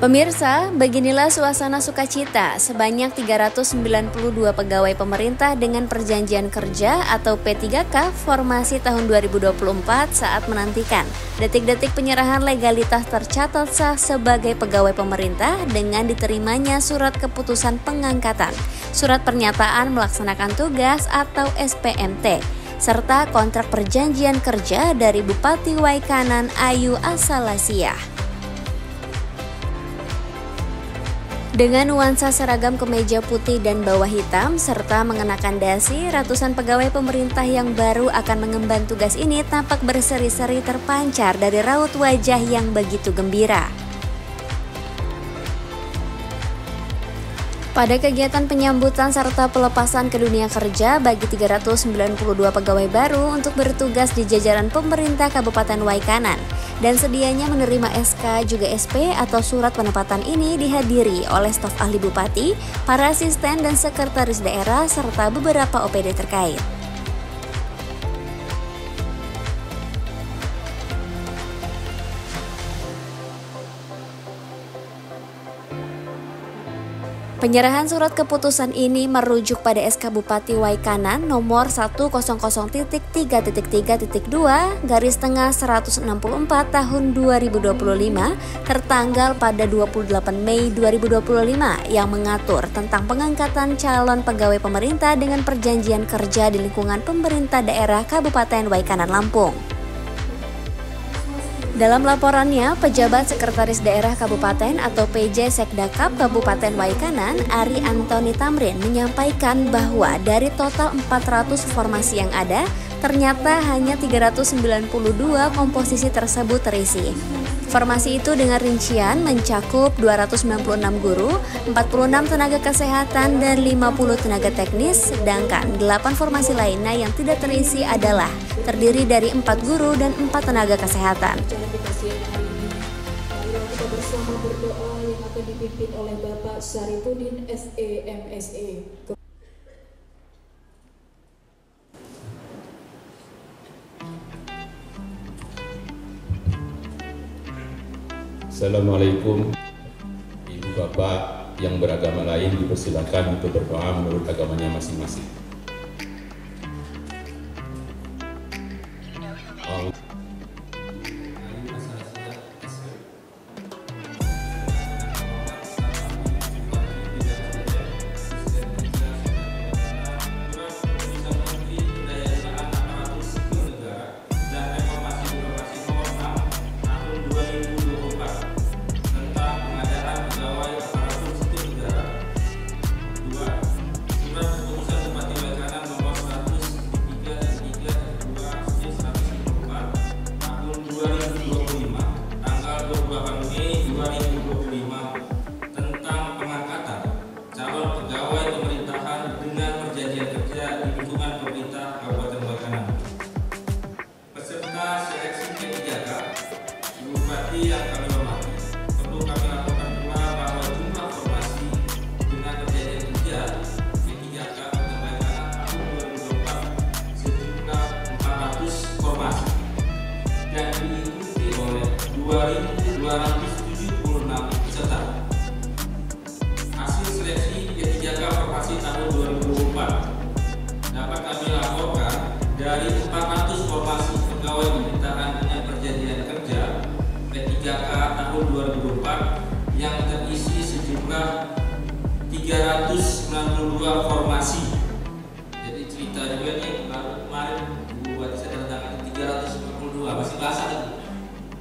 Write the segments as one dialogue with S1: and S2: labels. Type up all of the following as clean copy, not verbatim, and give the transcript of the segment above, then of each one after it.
S1: Pemirsa, beginilah suasana sukacita sebanyak 392 pegawai pemerintah dengan perjanjian kerja atau P3K formasi tahun 2024 saat menantikan detik-detik penyerahan legalitas tercatat sah sebagai pegawai pemerintah dengan diterimanya surat keputusan pengangkatan, surat pernyataan melaksanakan tugas atau SPMT, serta kontrak perjanjian kerja dari Bupati Waikanan Ayu Asalasiah. Dengan nuansa seragam kemeja putih dan bawah hitam, serta mengenakan dasi, ratusan pegawai pemerintah yang baru akan mengemban tugas ini tampak berseri-seri terpancar dari raut wajah yang begitu gembira. Pada kegiatan penyambutan serta pelepasan ke dunia kerja bagi 392 pegawai baru untuk bertugas di jajaran pemerintah Kabupaten Waikanan dan sedianya menerima SK juga SP atau surat penempatan ini dihadiri oleh staf ahli bupati, para asisten dan sekretaris daerah serta beberapa OPD terkait. Penyerahan surat keputusan ini merujuk pada SK Bupati Waikanan nomor 100.3.2/164 tahun 2025 tertanggal pada 28 Mei 2025 yang mengatur tentang pengangkatan calon pegawai pemerintah dengan perjanjian kerja di lingkungan pemerintah daerah Kabupaten Waikanan, Lampung. Dalam laporannya, Pejabat Sekretaris Daerah Kabupaten atau PJ Sekdakap Kabupaten Waikanan, Ari Antoni Tamrin, menyampaikan bahwa dari total 400 formasi yang ada, ternyata hanya 392 komposisi tersebut terisi. Formasi itu dengan rincian mencakup 296 guru, 46 tenaga kesehatan, dan 50 tenaga teknis, sedangkan 8 formasi lainnya yang tidak terisi adalah terdiri dari 4 guru dan 4 tenaga kesehatan.
S2: Kita bersama berdoa yang akan dipimpin oleh Bapak Syarifudin SE MSE.
S3: Assalamualaikum. Ibu bapak yang beragama lain dipersilakan untuk berdoa menurut agamanya masing-masing. Yang kami hormati, perlu kami laporkan pula bahwa jumlah formasi dengan perjanjian kerja P3K Waikanan tahun 2024 sejumlah 400 formasi dan diikuti oleh 2.276 peserta. Hasil seleksi P3K formasi tahun 2024 dapat kami laporkan dari 400 formasi pegawai pemerintahan dengan perjanjian kerja P3K tahun 2024 yang terisi sejumlah 392 formasi. Jadi cerita juga nih, baru kemarin Ibu Bupati saya datang 352 masih basah itu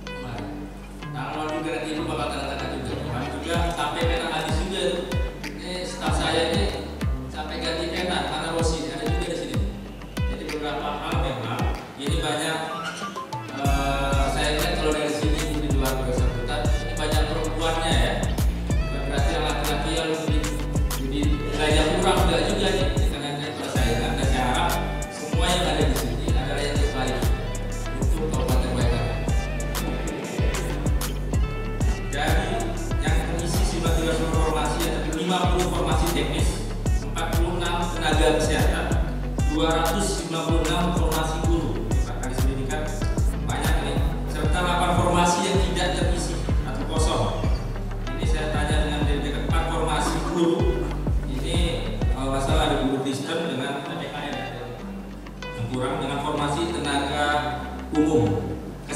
S3: kemarin. Tanggal juga nanti Ibu bakal tanda-tanda juga. Kemarin juga sampai pena habis juga itu. Ini staf saya ini sampai ganti pena karena Rosi ada juga di sini. Jadi beberapa hal memang ini banyak. Saya lihat kalau dari sini bersangkutan ini banyak perempuannya ya, berarti yang laki-laki yang lebih belajar kurang juga nih.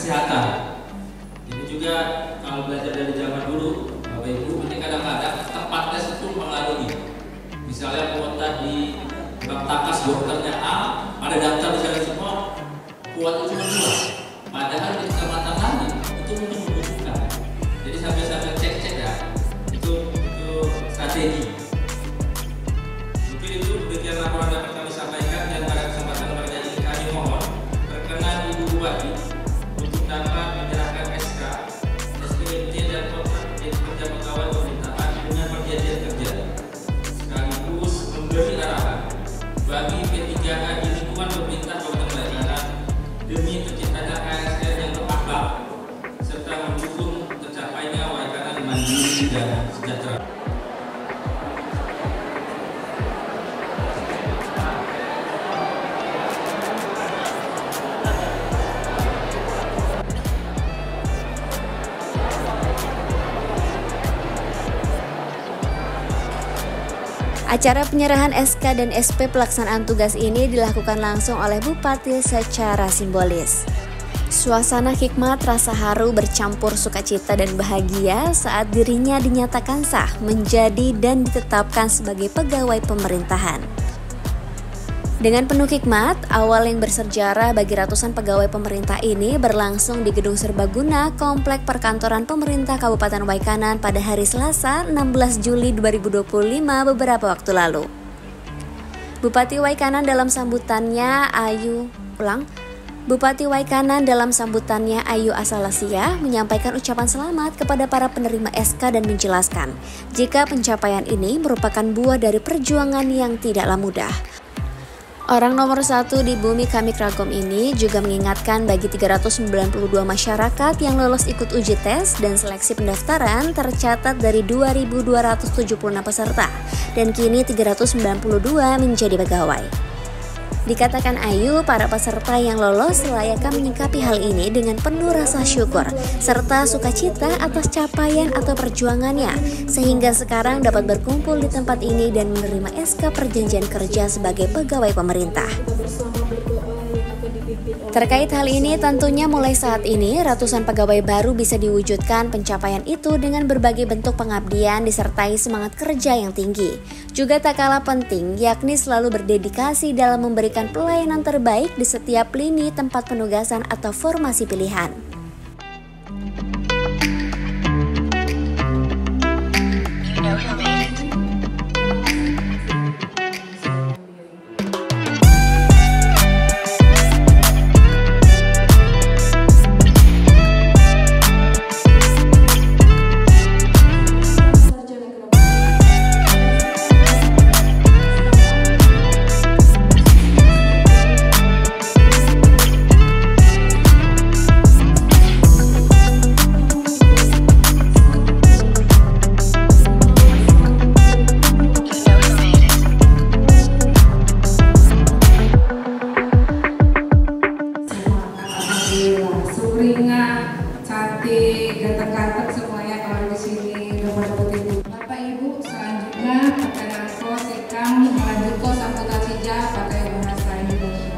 S3: kesehatan. Ini juga kalau belajar dari zaman dulu, Bapak Ibu, ini kadang-kadang tempat tes itu mengalami. Misalnya kuota di Baktakas dokternya A, pada daftar di sana semua kuota cuma 2. Padahal di kecamatan lain itu mungkin membutuhkan. Jadi sambil-sambil cek-cek ya, itu strategi. Mungkin itu demikian laporan dapat kami sampaikan, dan pada kesempatan pada ini kami mohon berkenan Ibu Bupati untuk dapat menyerahkan SK, SPMT dan kontrak kerja pegawai pemerintahan dengan perjanjian kerja, sekaligus memberi arahan bagi P3K di lingkungan pemerintah Kabupaten Waikanan demi terciptanya ASN yang berakhlak serta mendukung tercapainya Waikanan mandiri dan sejahtera.
S1: Acara penyerahan SK dan SP pelaksanaan tugas ini dilakukan langsung oleh Bupati secara simbolis. Suasana hikmat, rasa haru bercampur sukacita dan bahagia saat dirinya dinyatakan sah menjadi dan ditetapkan sebagai pegawai pemerintahan. Dengan penuh hikmat, awal yang bersejarah bagi ratusan pegawai pemerintah ini berlangsung di Gedung Serbaguna, Komplek Perkantoran Pemerintah Kabupaten Waikanan pada hari Selasa 16 Juli 2025 beberapa waktu lalu. Bupati Waikanan dalam sambutannya Ayu Asalasia menyampaikan ucapan selamat kepada para penerima SK dan menjelaskan jika pencapaian ini merupakan buah dari perjuangan yang tidaklah mudah. Orang nomor 1 di bumi kami Kragom ini juga mengingatkan bagi 392 masyarakat yang lolos ikut uji tes dan seleksi pendaftaran tercatat dari 2.276 peserta dan kini 392 menjadi pegawai. Dikatakan Ayu, para peserta yang lolos layaknya menyikapi hal ini dengan penuh rasa syukur serta sukacita atas capaian atau perjuangannya, sehingga sekarang dapat berkumpul di tempat ini dan menerima SK perjanjian kerja sebagai pegawai pemerintah. Terkait hal ini, tentunya mulai saat ini ratusan pegawai baru bisa diwujudkan pencapaian itu dengan berbagai bentuk pengabdian disertai semangat kerja yang tinggi. Juga tak kalah penting, yakni selalu berdedikasi dalam memberikan pelayanan terbaik di setiap lini tempat penugasan atau formasi pilihan.
S4: cantik, ganteng-ganteng semuanya kalau di sini udah pada putih. Bapak Ibu, selanjutnya pakai nangko, sekam, melanjutkan sambutan sija pakai bahasa Indonesia.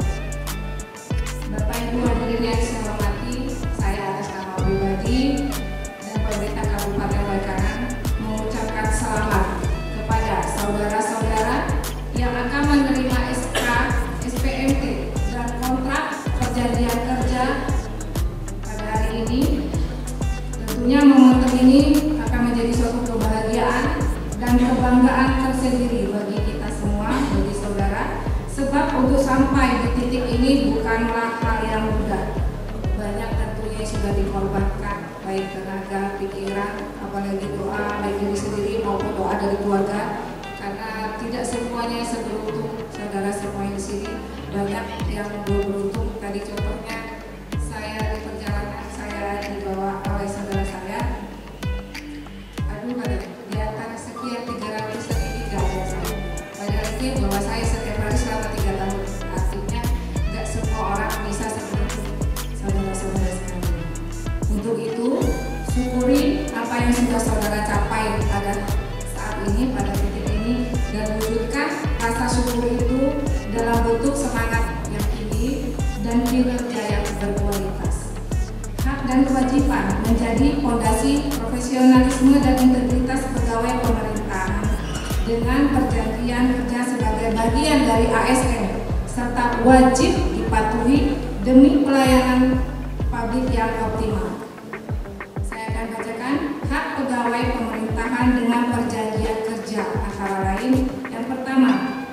S4: Bapak Ibu hadirin yang saya hormati, saya atas nama pribadi dan pemerintah Kabupaten Waikanan mengucapkan selamat kepada saudara-saudara yang akan menerima SK, SPMT dan kontrak perjanjian kerja pada hari ini. Tentunya momentum ini akan menjadi suatu kebahagiaan dan kebanggaan tersendiri bagi kita semua, bagi saudara, sebab untuk sampai di titik ini bukanlah hal yang mudah. Banyak tentunya yang sudah dikorbankan, baik tenaga, pikiran, apalagi doa baik diri sendiri maupun doa dari keluarga, karena tidak semuanya seberuntung saudara semuanya di sini. Banyak yang belum beruntung. Tadi contohnya saya di perjalanan saya dibawa oleh saudara saya, di antara sekian 300 ini gak ada saya. Padahal ini bahwa saya setiap hari selama 3 tahun, artinya gak semua orang bisa seperti saudara-saudara sekalian. Untuk itu, syukuri apa yang sudah saudara capai pada saat ini, pada titik ini, dan wujudkan rasa syukur itu dalam bentuk semangat yang tinggi dan kinerja yang berkualitas. dan kewajiban menjadi fondasi profesionalisme dan integritas pegawai pemerintahan dengan perjanjian kerja sebagai bagian dari ASN serta wajib dipatuhi demi pelayanan publik yang optimal. Saya akan bacakan hak pegawai pemerintahan dengan perjanjian kerja antara lain. Yang pertama,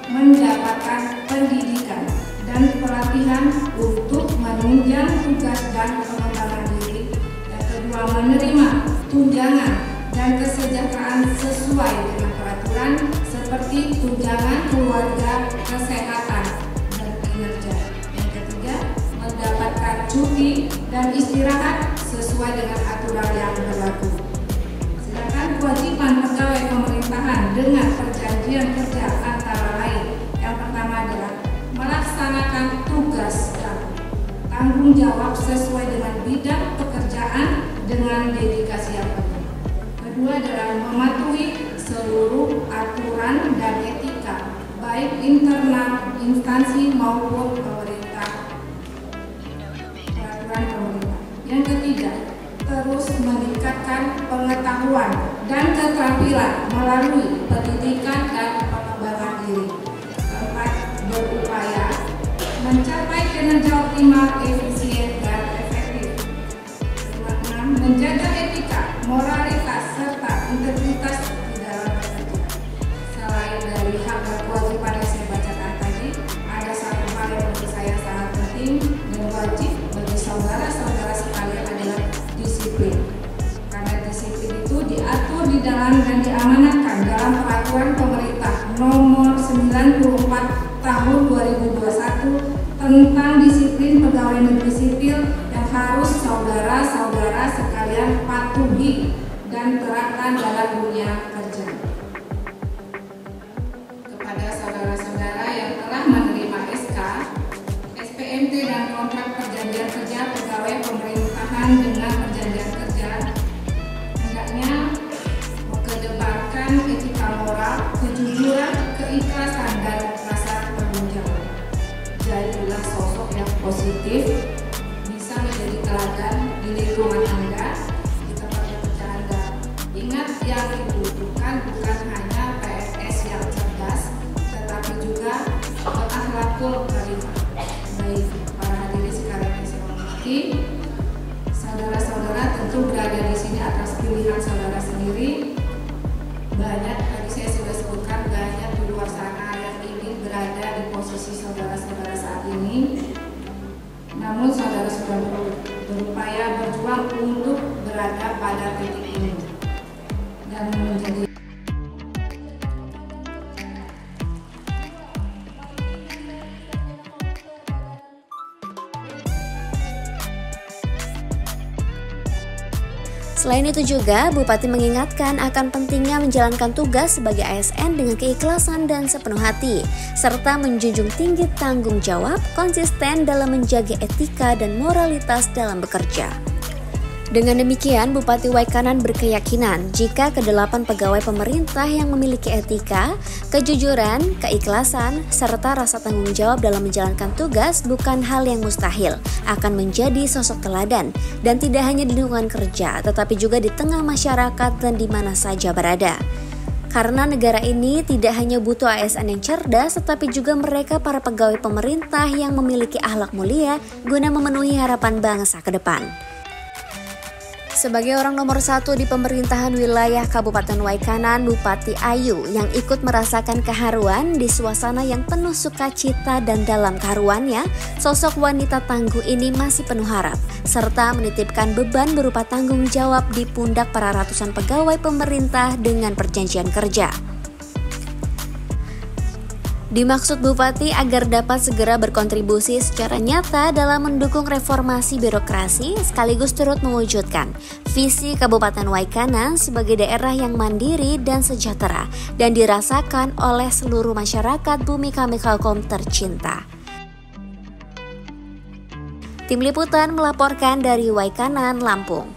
S4: mendapatkan pendidikan dan pelatihan untuk menunjang tugas dan pengembangan diri. Yang kedua, menerima tunjangan dan kesejahteraan sesuai dengan peraturan seperti tunjangan keluarga, kesehatan, dan kinerja. Yang ketiga, mendapatkan cuti dan istirahat sesuai dengan aturan yang berlaku. Sedangkan kewajiban pegawai pemerintahan dengan perjanjian kerja antara lain, yang pertama adalah melaksanakan tugas dan tanggung jawab sesuai dengan bidang pekerjaan dengan dedikasi yang penuh. Kedua adalah mematuhi seluruh aturan dan etika baik internal instansi maupun pemerintah, peraturan pemerintah. Yang ketiga, terus meningkatkan pengetahuan dan keterampilan melalui pendidikan dan pengembangan diri. Keempat, berupaya mencapai kinerja optimal, efisien, dan efektif. Kelima, menjaga etika, moralitas, serta integritas di dalam bekerja. Selain dari hak dan kewajiban yang saya bacakan tadi, ada satu hal yang menurut saya sangat penting dan wajib bagi saudara-saudara sekalian adalah disiplin. Karena disiplin itu diatur di dalam dan diamanatkan dalam peraturan pemerintah nomor 94 tahun 2021 tentang disiplin pegawai negeri sipil yang harus saudara-saudara sekalian patuhi dan terapkan dalam dunia kerja. Kepada saudara-saudara yang telah menerima SK, SPMT dan kontrak perjanjian kerja pegawai pemerintahan dengan perjanjian kerja, hendaknya mengedepankan etika moral, kejujuran, keikhlasan, dan rasa tanggung jawab. Jadilah sosok yang positif, bisa menjadi teladan di lingkungan Anda, di tempat kerja Anda. Ingat, yang dibutuhkan bukan hanya PNS yang cerdas, tetapi juga berakhlakul karimah. Baik, para hadirin sekalian yang saya hormati, saudara-saudara tentu berada di sini atas pilihan saudara sendiri. Banyak, tadi saya sudah sebutkan, banyak di luar sana yang ingin berada di posisi saudara-saudara saat ini. Namun saudara sudah berupaya berjuang untuk berada pada titik ini dan menjadi
S1: Selain itu juga, Bupati mengingatkan akan pentingnya menjalankan tugas sebagai ASN dengan keikhlasan dan sepenuh hati, serta menjunjung tinggi tanggung jawab, konsisten dalam menjaga etika dan moralitas dalam bekerja. Dengan demikian, Bupati Waikanan berkeyakinan jika ke-8 pegawai pemerintah yang memiliki etika, kejujuran, keikhlasan, serta rasa tanggung jawab dalam menjalankan tugas bukan hal yang mustahil, akan menjadi sosok teladan dan tidak hanya di lingkungan kerja, tetapi juga di tengah masyarakat dan di mana saja berada. Karena negara ini tidak hanya butuh ASN yang cerdas, tetapi juga mereka para pegawai pemerintah yang memiliki akhlak mulia guna memenuhi harapan bangsa ke depan. Sebagai orang nomor 1 di pemerintahan wilayah Kabupaten Waikanan, Bupati Ayu yang ikut merasakan keharuan di suasana yang penuh sukacita dan dalam keharuannya, sosok wanita tangguh ini masih penuh harap, serta menitipkan beban berupa tanggung jawab di pundak para ratusan pegawai pemerintah dengan perjanjian kerja. Dimaksud Bupati agar dapat segera berkontribusi secara nyata dalam mendukung reformasi birokrasi sekaligus turut mewujudkan visi Kabupaten Waikanan sebagai daerah yang mandiri dan sejahtera dan dirasakan oleh seluruh masyarakat Bumi Kami Kalkom tercinta. Tim Liputan melaporkan dari Waikanan, Lampung.